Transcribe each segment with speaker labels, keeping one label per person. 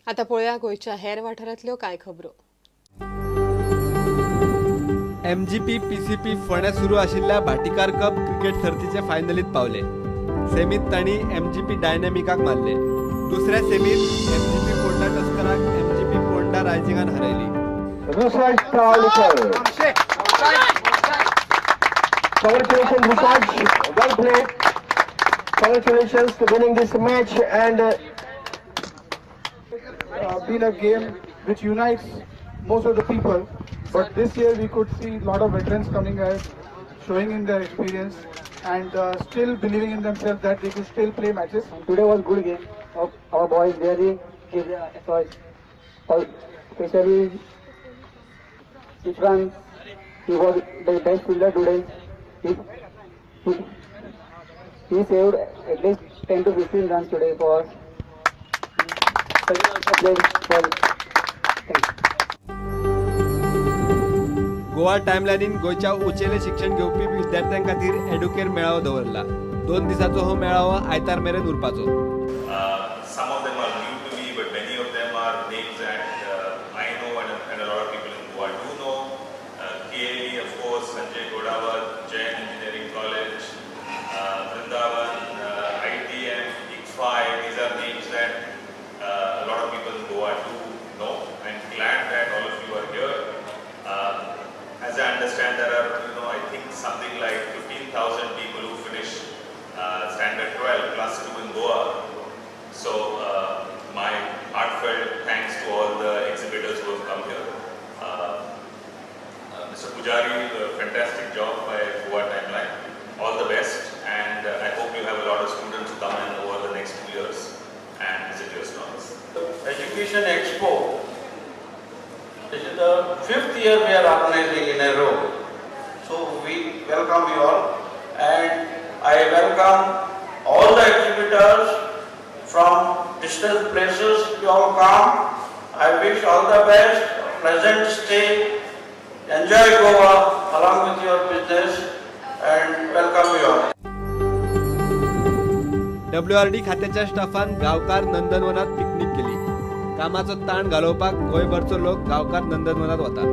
Speaker 1: आता पळया गोयच्या हेर वाठारांतल्यो कांय खबरो.
Speaker 2: MGP PCP फोंड्या सुरू आशिल्ल्या भाटीकार कप क्रिकेट सर्तीचे फायनलीत पावले. सेमीत तांणी MGP डायनॅमिकाक मारले. दुसऱ्या सेमीत MGP Ponda टस्कराक MGP Ponda रायजिंगान हारयली.
Speaker 3: Congratulations, Risaj. Well played. Congratulations to winning this match and
Speaker 4: been a game which unites most of the people. But this year we could see a lot of veterans coming out, showing in their experience and still believing in themselves that they could still play matches.
Speaker 3: today was good game of our boys. Really give their efforts. Especially Ishran, he was the best fielder today. He saved at least 10 to 15 runs today for us. So he also played well. Thanks.
Speaker 2: Goa टायमलायनीन गोंयच्या उंचेले शिक्षण घेवपी विद्यार्थ्यां खातीर एड्युकेर मेळावो दवरला. 2 दिसांचो हो मेळावो आयतार मेरेन उरपाचो.
Speaker 5: Some of them are new to me, but many of them are names that I know and a lot of people in Goa do know. KLE, of course, Sanjay Godawat, Jain Engineering College, Vrindavan, ITM, ICFI. These are names that a lot of people in Goa do know. I'm glad that all of you are here. As I understand, there are, I think something like 15,000 people who finish Standard 12, Class 2 in Goa. So my heartfelt thanks to all the exhibitors who have come here. Mr. Pujari, fantastic job by Goa Timeline. All the best, and I hope you have a lot of students who come in over the next 2 years and visit your stalls.
Speaker 6: Education Expo. This is the 5th year we are organizing in a row. So we welcome you all, and I welcome all the exhibitors from distant places. You all come. I wish all the best. Pleasant stay. Enjoy Goa along with your business, and welcome you all.
Speaker 2: WRD खात्याच्या Staffan गावकार नंदनवनात picnic केली. कामाचो ताण घालोवपाक गोंयभरचो लोक गावकार नंदनवनात वता.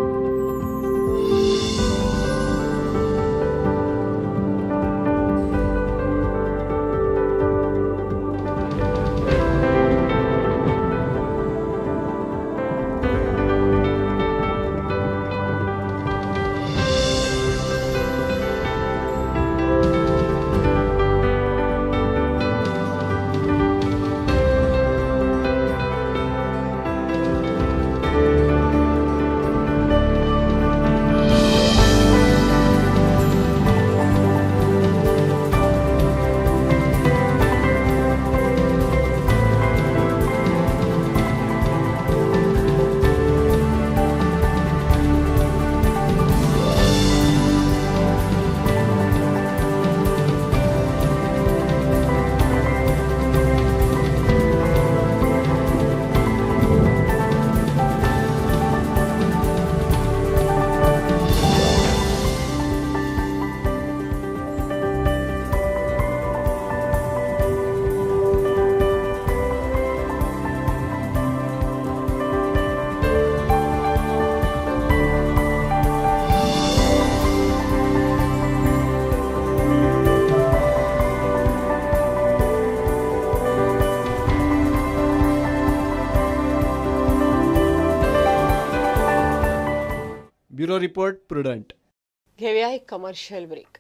Speaker 2: Bureau report prudent.
Speaker 1: घेऊया एक commercial break.